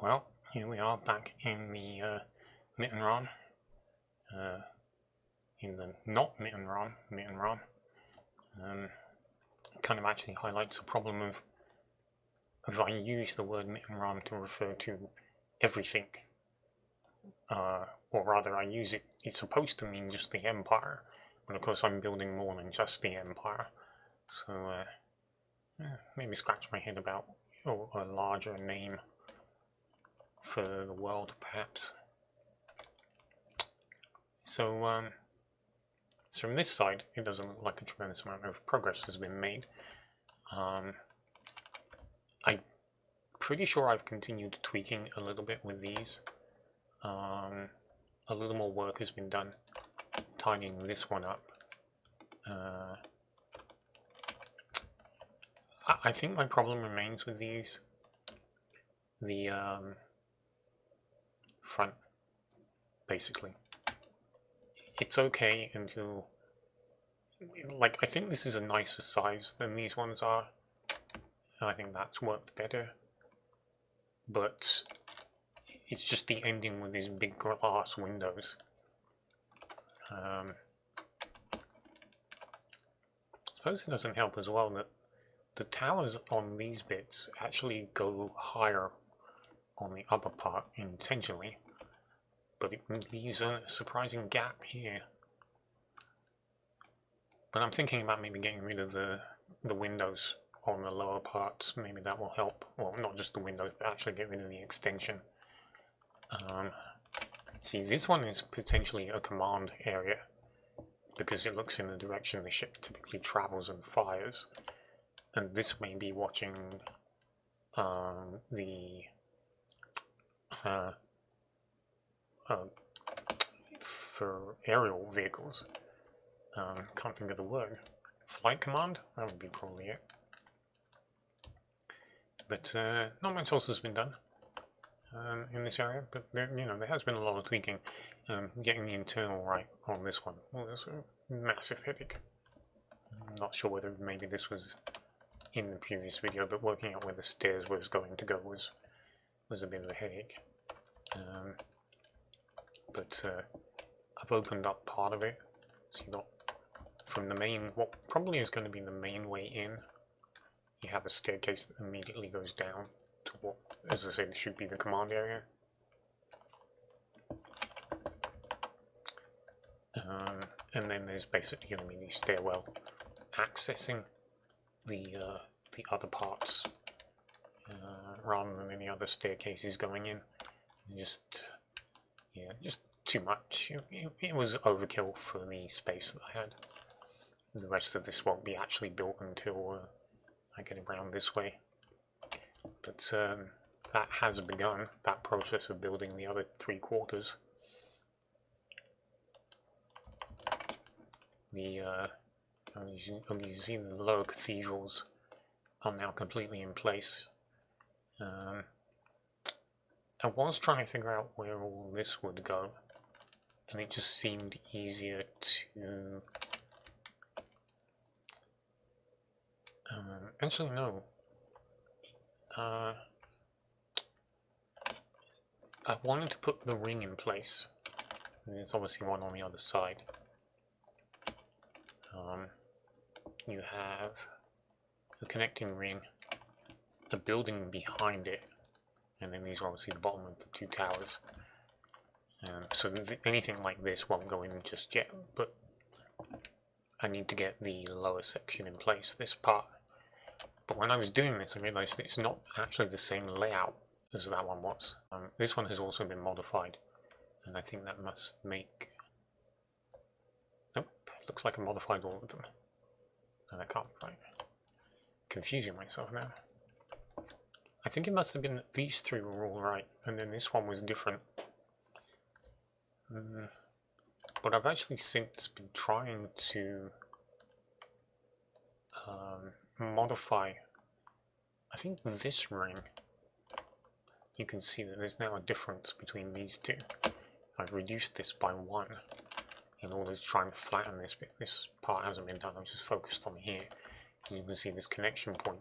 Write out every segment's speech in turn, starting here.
Well, here we are back in the Mittenrahm, in the not Mittenrahm. Kind of actually highlights the problem of if I use the word Mittenrahm to refer to everything, or rather I use it, it's supposed to mean just the empire, but of course I'm building more than just the empire, so maybe scratch my head about a larger name for the world, perhaps. So, so from this side, it doesn't look like a tremendous amount of progress has been made. I'm pretty sure I've continued tweaking a little bit with these. A little more work has been done tidying this one up. I think my problem remains with these. The front, basically. It's okay until, like, I think this is a nicer size than these ones are. I think that's worked better. But it's just the ending with these big glass windows. I suppose it doesn't help as well that the towers on these bits actually go higher on the upper part intentionally, but it leaves a surprising gap here. But I'm thinking about maybe getting rid of the windows on the lower parts. Maybe that will help. Well, not just the windows, but actually get rid of the extension. See, this one is potentially a command area because it looks in the direction the ship typically travels and fires. And this may be watching for aerial vehicles. Can't think of the word. Flight command? That would be probably it. But not much else has been done in this area. But there has been a lot of tweaking. Getting the internal right on this one. Well, that's a massive headache. I'm not sure whether maybe this was in the previous video, but working out where the stairs was going to go was a bit of a headache. But I've opened up part of it, so you got from the main, what probably is going to be the main way in, you have a staircase that immediately goes down to what, as I said, should be the command area. And then there's basically going to be the stairwell accessing the other parts rather than any other staircases going in. Just too much. It was overkill for the space that I had. The rest of this won't be actually built until I get around this way. But that has begun, that process of building the other 3 quarters. You see the lower cathedrals are now completely in place. I was trying to figure out where all this would go, and it just seemed easier to... actually, no. I wanted to put the ring in place. There's obviously one on the other side. You have a connecting ring, a building behind it, and then these are obviously the bottom of the 2 towers. So anything like this won't go in just yet, but I need to get the lower section in place, this part. But when I was doing this, I realized that it's not actually the same layout as that one was. This one has also been modified, and I think that must make... Nope, looks like I modified all of them. No, that can't be right. Confusing myself now. I think it must have been that these 3 were all right, and then this one was different. But I've actually since been trying to modify, I think, this ring. You can see that there's now a difference between these 2. I've reduced this by 1 in order to try and flatten this bit. This part hasn't been done, I'm just focused on here. And you can see this connection point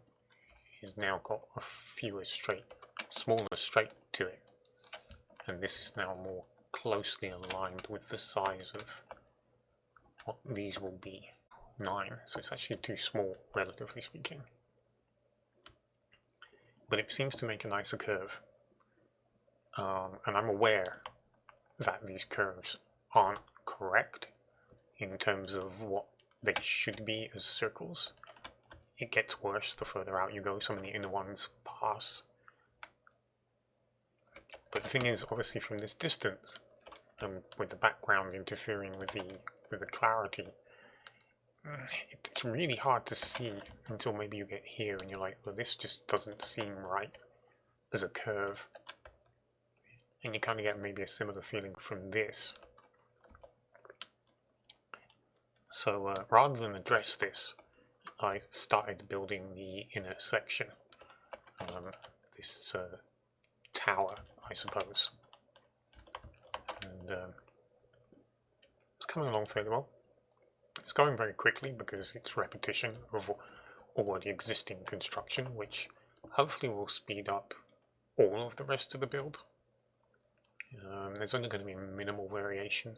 has now got a fewer straight smaller straight to it, and this is now more closely aligned with the size of what these will be. 9, so it's actually too small, relatively speaking. But it seems to make a nicer curve, and I'm aware that these curves aren't correct in terms of what they should be as circles. It gets worse the further out you go. Some of the inner ones pass. But the thing is, obviously from this distance, and with the background interfering with the clarity, it's really hard to see until maybe you get here and you're like, well, this just doesn't seem right as a curve. And you kind of get maybe a similar feeling from this. So rather than address this, I started building the inner section, this tower, I suppose. And it's coming along fairly well. It's going very quickly because it's repetition of already existing construction, which hopefully will speed up all of the rest of the build. There's only going to be minimal variation.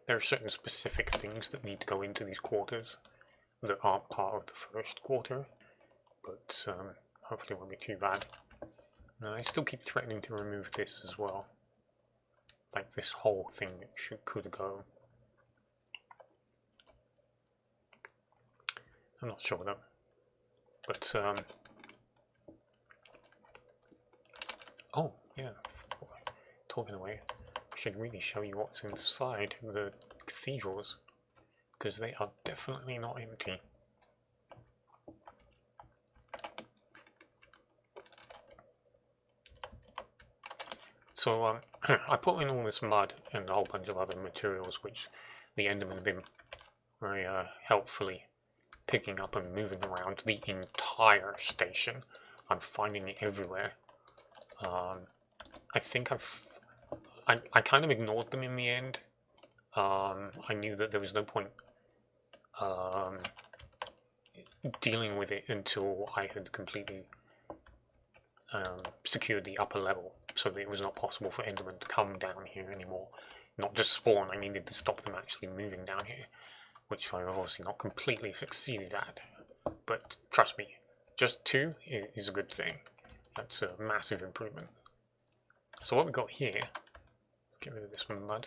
There are certain specific things that need to go into these quarters that aren't part of the first quarter, but hopefully it won't be too bad. I still keep threatening to remove this as well. Like this whole thing could go. I'm not sure though. But oh yeah, talking away, I should really show you what's inside the cathedrals, because they are definitely not empty. So I put in all this mud and a whole bunch of other materials which the Endermen have been very helpfully picking up and moving around the entire station. I'm finding it everywhere. I think I kind of ignored them in the end. I knew that there was no point dealing with it until I had completely secured the upper level, so that it was not possible for Endermen to come down here anymore. Not just spawn, I needed to stop them actually moving down here, which I've obviously not completely succeeded at. But trust me, just 2 is a good thing. That's a massive improvement. So what we've got here, let's get rid of this mud.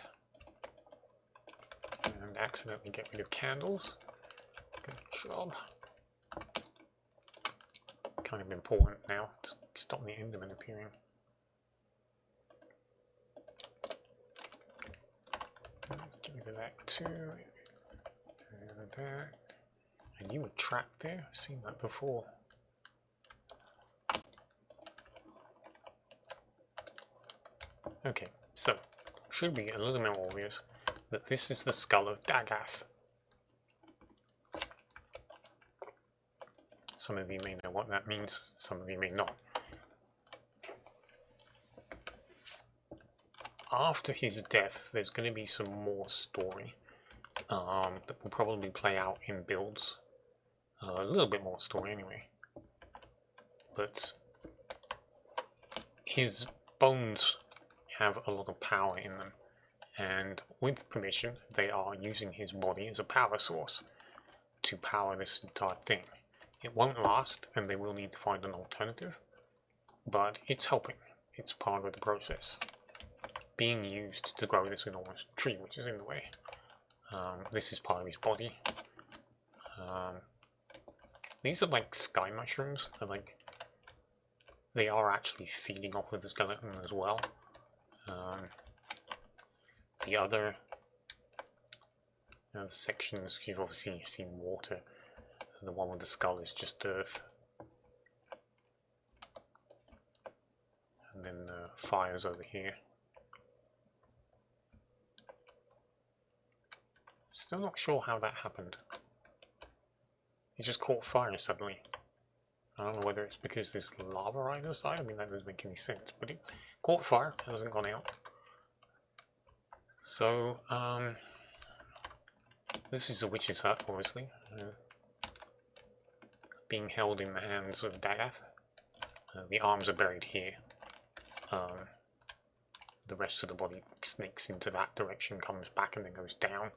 And accidentally get rid of candles. Good job. Kind of important now to stop the Enderman appearing. Get rid of that too. And that. And you were trapped there? I've seen that before. Okay, so should be a little more obvious that this is the skull of Dagath. Some of you may know what that means, some of you may not. After his death, there's going to be some more story that will probably play out in builds. A little bit more story anyway. But his bones have a lot of power in them, and with permission, they are using his body as a power source to power this entire thing. It won't last, and they will need to find an alternative, but it's helping. It's part of the process. Being used to grow this enormous tree, which is in the way. This is part of his body. These are like sky mushrooms. They are actually feeding off of the skeleton as well. The other sections, you've obviously seen water. The one with the skull is just earth. And then the fire's over here. Still not sure how that happened. It just caught fire suddenly. I don't know whether it's because there's lava right either side. I mean, that doesn't make any sense. But it caught fire, it hasn't gone out. So, this is a witch's hut, obviously. Being held in the hands of Dagath. The arms are buried here. the rest of the body snakes into that direction, comes back, and then goes down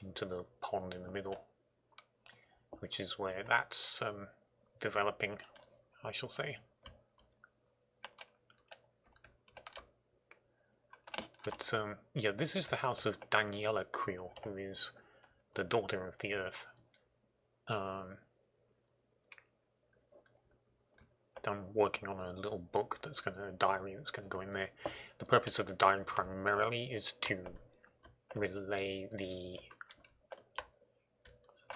into the pond in the middle, which is where that's developing, I shall say. But yeah, this is the house of Daniela Creel, who is the daughter of the Earth. I'm working on a little book that's a diary that's going to go in there. The purpose of the diary primarily is to relay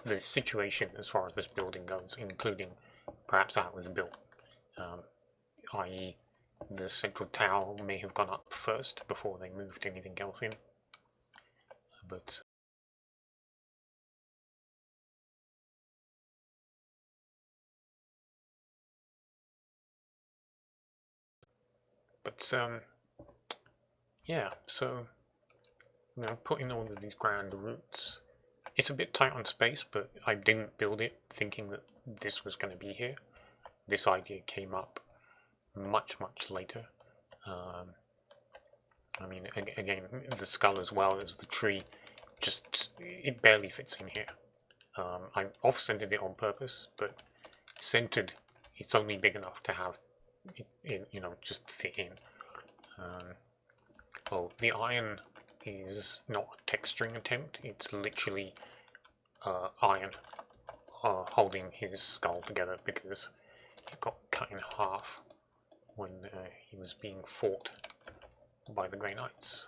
the situation as far as this building goes, including perhaps how it was built, i.e. the central tower may have gone up first before they moved anything else in. But yeah, so putting all of these grand roots, it's a bit tight on space, but I didn't build it thinking that this was going to be here. This idea came up much later. I mean, again, the skull as well as the tree, it barely fits in here. I off-centered it on purpose, but centered, it's only big enough to have it, just fit in. Well, the iron is not a texturing attempt, it's literally iron holding his skull together because it got cut in half when he was being fought by the Grey Knights.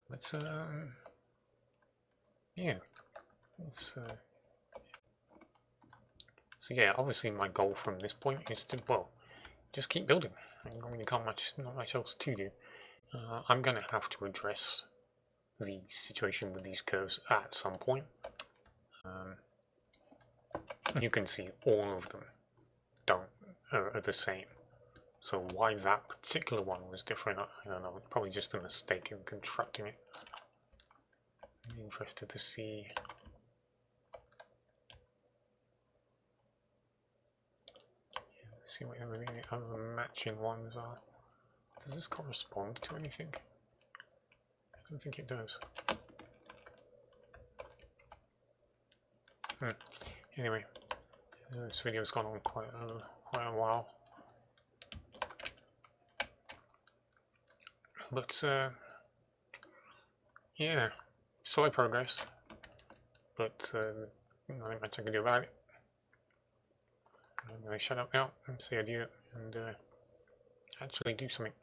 But yeah, so yeah, obviously my goal from this point is to, well, just keep building. I mean, not much else to do. I'm going to have to address the situation with these curves at some point. You can see all of them are the same. So why that particular one was different, I don't know. Probably just a mistake in constructing it. I'm interested to see. See what the other matching ones are. Does this correspond to anything? I don't think it does. Anyway, this video's gone on quite a while. But yeah, slow progress. But nothing much I can do about it. I'm going to shut up now and say adieu and actually do something.